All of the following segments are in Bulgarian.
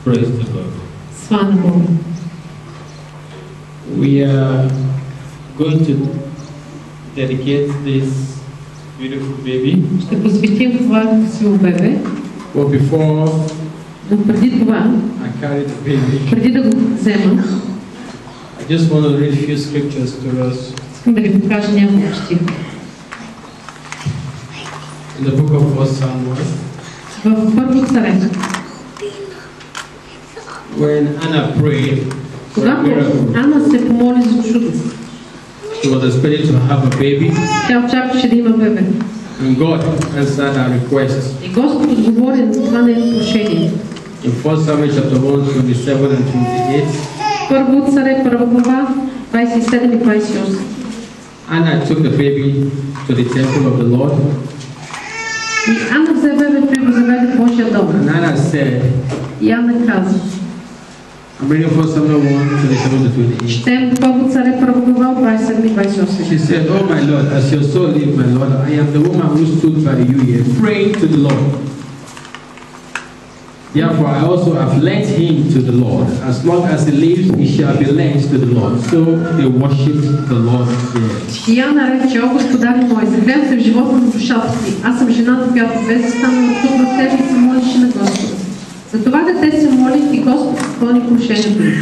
Praise the Lord. Слава на Бога. We are going to dedicate this beautiful baby. Ще посветим това красиво бебе. But before Но преди това, I carry the baby, преди да го взема, I just want to read a few scriptures to us. искам да ви покажа няколко стиха. In the book of 1 Samuel, В Първо царство, when Anna prayed for a когато miracle, Ана се помоли за чудо, she was expecting to have a baby, тя очакваше да има бебе. and God answered her request. И Господ отговори на това нейно прошение. In 1 Samuel chapter 1, 27 and 28, Първо царе, първа глава, 27 и 28. Anna took the baby to the temple of the Lord, И Ана взе бебето и го заведе в Божия дом. and Anna said, И Ана каза, I'm reading 1 Samuel 1, 27 to 28. четем Първо царе, първа глава, 27 и 28. She said, Oh my Lord, as your soul live, my Lord, I am the woman who stood by you here, praying to the Lord. Therefore, I also have lent him to the Lord. As long as he lives, he shall be lent to the Lord. So they worshipped the Lord there. И Ана рече, о Господари мой, загледам се в живота на душата си. Аз съм жената, която бе застанала тук в теб и се молеше на Господа. За това дете се моли и Господ изпълни прошението ми,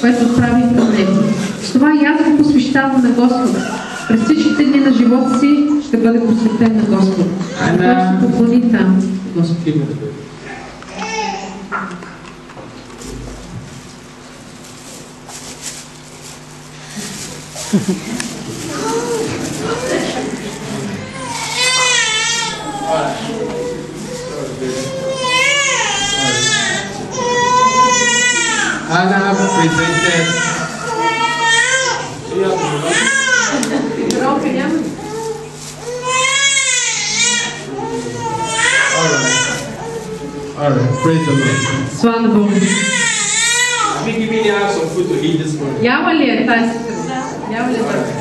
което отправи към него. С това и аз го посвещавам на Господа. През всичките дни на живота си ще бъде посветен на Господа. Той ще поклони там Господа. Anna presented. All right. Praise the Lord. Слава на Бога. I've been giving you some food to eat this morning. Ява ли е тази сутрин? Ява ли е тази?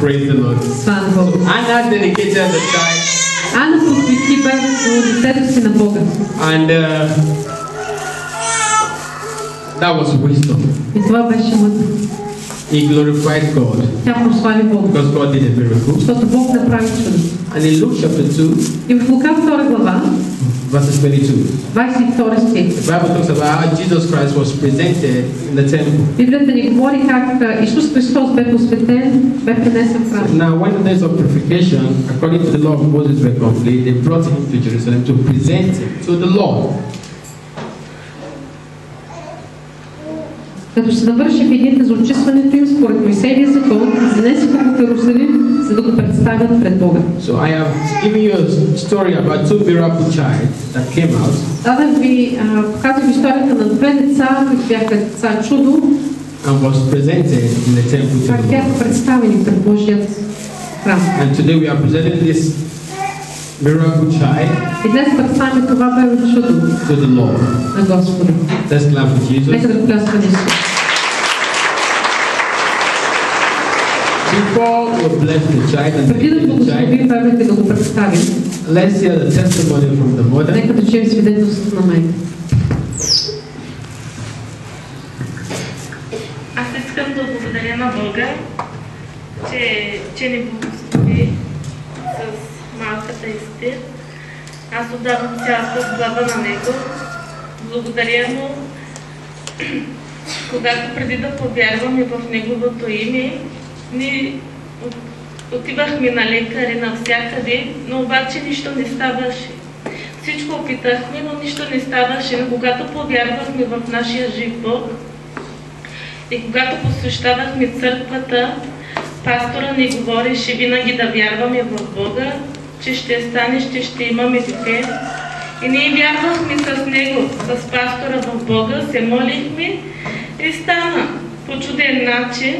Praise the Lord. Слава на Бога. Anna dedicated the child, Ана посвети бебето, детето си на Бога. and that was wisdom. И това беше мъдрост. He glorified God Тя прослави Бога, because God did a miracle. защото Бог направи чудо. And in Luke chapter 2, И в Лука 2 глава, verses 22, 22 стих, the Bible talks about how Jesus Christ was presented in the temple. Библията ни говори как Исус Христос бе посветен, бе пренесен в храм. Now, when the days of purification, according to the law of Moses, were complete, they brought him to Jerusalem to present him to the Lord. Като се навършиха дните за очистването им според Моисеевия закон, занесиха го в Иерусалим, за да го представят пред Бога. So I have given you a story about two miracle child that came out. Показах историята на две деца, които бяха деца чудо, And was presented in the temple to как the бяха Lord. представени пред Божият храм. And today we are presenting this miracle child И днес представяме това бе чудо to the Lord. на Господа. Let's clap for Jesus. Нека да пляскаме Исус. Before we bless the child and Преди да dedicate the благословим child, бебето и да го представим, let's hear the testimony from the mother. нека да чуем свидетелството на майка. Аз искам да благодаря на Бога, че ни благослови с малката Естер. Аз отдавам цялата слава на Него. Благодаря Му, когато преди да повярваме в Неговото име, ние отивахме на лекари навсякъде, но обаче нищо не ставаше. Всичко опитахме, но нищо не ставаше. Но когато повярвахме в нашия жив Бог и когато посвещавахме църквата, пастора ни говореше винаги да вярваме в Бога, че ще стане, ще имаме дете. И ние вярвахме с него, с пастора в Бога, се молихме и стана по чуден начин.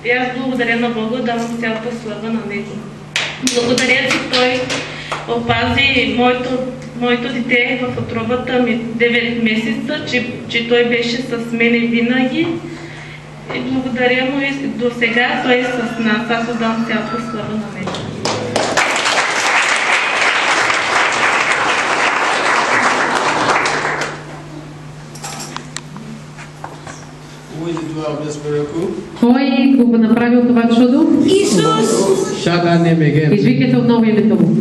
И аз благодаря на Бога, давам цялата слава на него. Благодаря, че Той опази моето дете в утробата ми 9 месеца, че Той беше с мене винаги. И благодаря Му и до сега Той е с нас. Аз отдам цялата слава на него. Who is the doer of this miracle? Кой го направил това чудо? Shout that name again. Извикайте отново името му.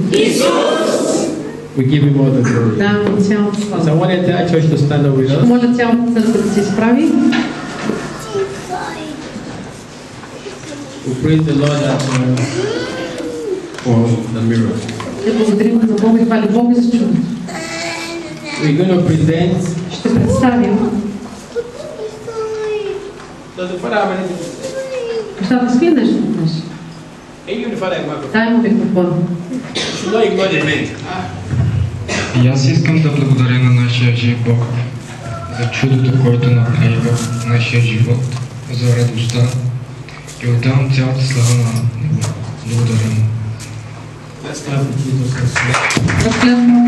We give him all the glory. Да, му цялата So I слава. want the entire church to stand up with us. Моля цялата църква да се изправи. We praise the Lord for the miracle. Да благодарим за Бога и хвали Бога за чудото. We're going to present. Ще представим. Does the father have anything to say? Ще да скрие нещо от нас. Hey, you the father microphone. Дай му микрофон. You should not ignore the men. И аз искам да благодаря на нашия жив Бог за чудото, което направи в нашия живот, за радостта и отдавам цялата слава на Него. Благодаря му. Let's clap for Jesus. Разгледам.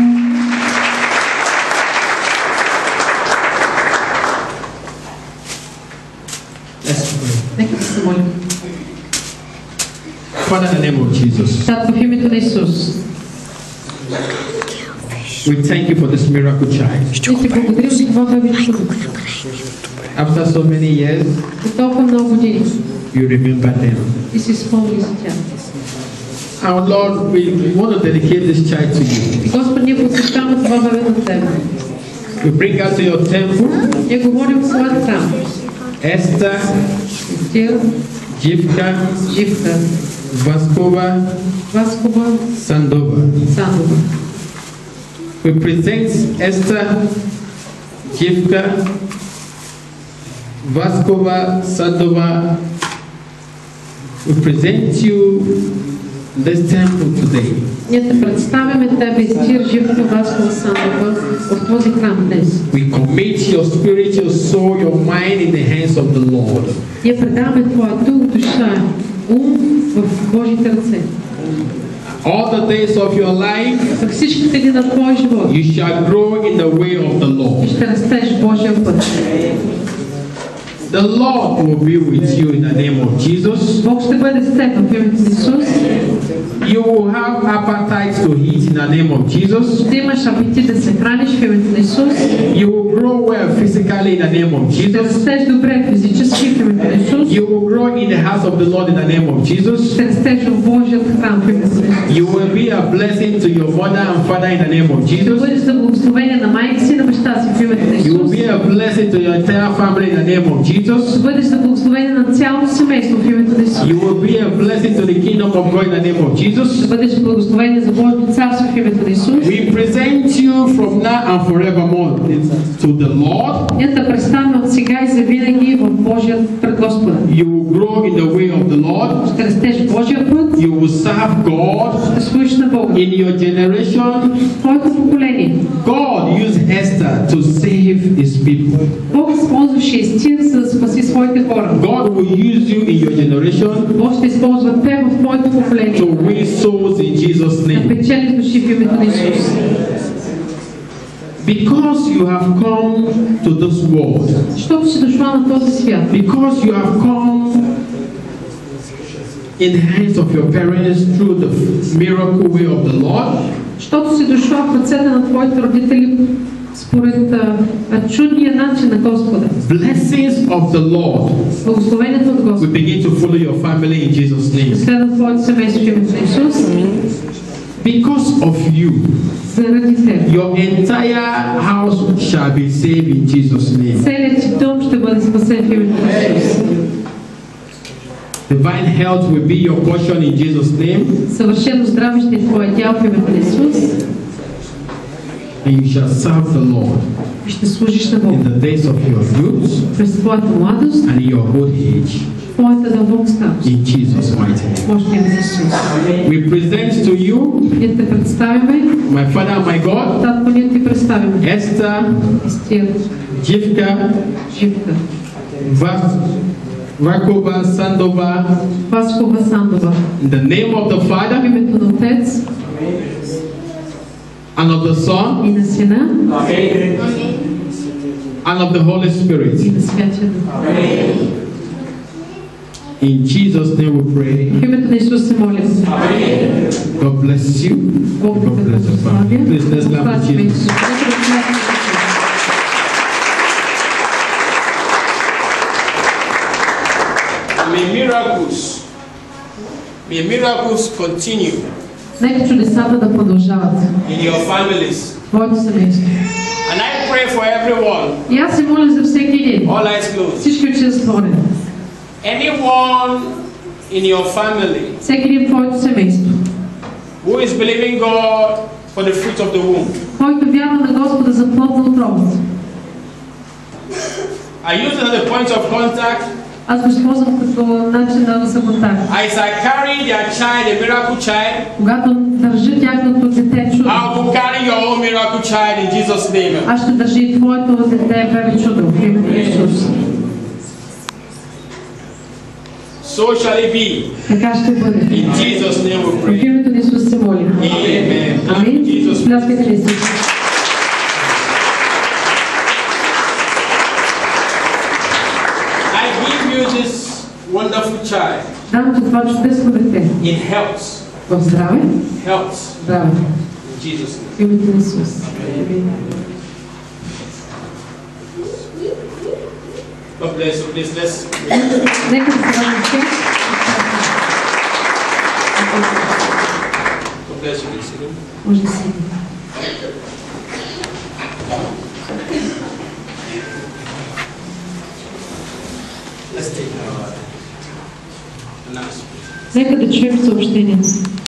Let's pray. Нека да се молим. Father, in the name of Jesus, Татко, в името на Исус, we thank you for this miracle child. ние ти благодарим за това бебе чудо. After so many years, За толкова много години you remember them. и си спомни за тях. Our Lord, we want to dedicate this child to you. И Господ, ние посвещаваме това бебе на Тебе. We bring out to your temple Ние говорим в своят храм. Esther, Тия, Jivka, Живка, Vaskova, Васкова, Sandova. Сандова. We present Esther, Jivka, Vaskova, Sandova. We present you this temple today. Ние те представяме Тебе, Истир, Живка, Васкова, Сандова, в този храм днес. We commit your spirit, your soul, your mind in the hands of the Lord. Ние предаваме Твоя дух, душа, ум в Божите ръце. All the days of your life, За всичките дни на Твоя живот you shall grow in the way of the и Lord. ще растеш в Божия път. The Lord will be with you in the name of Jesus. Бог ще бъде с теб в името на Исус. You will have appetite to eat in the name of Jesus. Ще имаш апетит да се храниш в името на Исус. You will grow well physically in the name of Ще Jesus. растеш добре физически в името на Исус. You will grow in the house of the Lord in the name of Jesus. Ще растеш в Божият храм в името на Исус. You will be a blessing to your mother and father in the name of Ще Jesus. бъдеш за благословение на майка си и на баща си в името на You will Исус. be a blessing to your entire family in the name of Jesus. Ще бъдеш за благословение на цялото семейство в името на Исус. You will be a blessing to the kingdom of God in the name of Ще Jesus. бъдеш благословение за Божието царство в името на Исус. We present you from now and forevermore to the Lord. Ние те представяме от сега и за винаги в Божият пред Господа. You will grow in the way of the Lord. Ще растеш в Божия път. You will serve God. Ще служиш на Бога. In your generation, Твоето поколение. God used Esther to save his people. Бог използваше Истир, за да спаси своите хора. God will use you in your generation Бог ще използва те в твоето поколение. to win souls in Jesus' Да name. печели души в името на Исус. Because you have come to this world, Защото си дошла на този свят. because you have come in the hands of your parents through the miracle way of the Lord, Защото си дошла в ръцете на твоите родители според чудния начин на Господа. blessings of the Lord Благословението от will Господа. begin to follow your family in Jesus' name. Следва твоето семейство в името на Исус. Because of you, Заради теб. your entire house shall be saved in Jesus' name. Целият ти дом ще бъде спасен в името на Исус. Divine health will be your portion in Jesus' name, Съвършено здраве ще е твоя дял в името на Исус. and you shall serve the Lord И ще служиш на in Бога. the days of your youth През твоята младост, and in your old age, твоята дълбока старост. in Jesus' mighty name. Божия име за Исус. We present to you, Ние те представяме, my Father and my God, Татко, ние ти представяме. Esther, Истир, Jivka, Живка, Vakova, Sandova, Васкова, Сандова. in the name of the В Father името на Отец and of the Son и на Сина and of the Holy и Spirit. на Святия Дух. In Jesus' name we pray. В името на Исус се молим. God bless you. Бог God да те bless your family. благословя. Please let's clap for Благословяме Jesus. Исус. Нека да may miracles continue Нека чудесата да продължават in your families. в твоето семейство. And I pray for everyone, И аз се моля за всеки един. all eyes closed. Всички очи затворени. Anyone in your family Всеки един в твоето семейство, who is believing God for the fruit of the womb. който вярва на Господа за плод на утробата. I use it as a point of contact. Аз го използвам като начин за контакт. As I carry their child, a miracle child, Когато държа тяхното дете чудо, I will carry your own miracle child in Jesus' name. аз ще държа и твоето дете бебе чудо в името на Исус. So shall it be. Така ще бъде. In Jesus' name we В pray. името на Исус се молим. Amen. Амин. Jesus. Пляскайте ли си? I give you this wonderful child. Дам ти това чудесно дете. It helps. В здраве. Helps. Здраве. In Jesus' name. В името на Исус. God bless you. Please let's. Нека да се радваме все. God bless you. Please. Може да си. Let's take our announcement. Нека да чуем съобщението.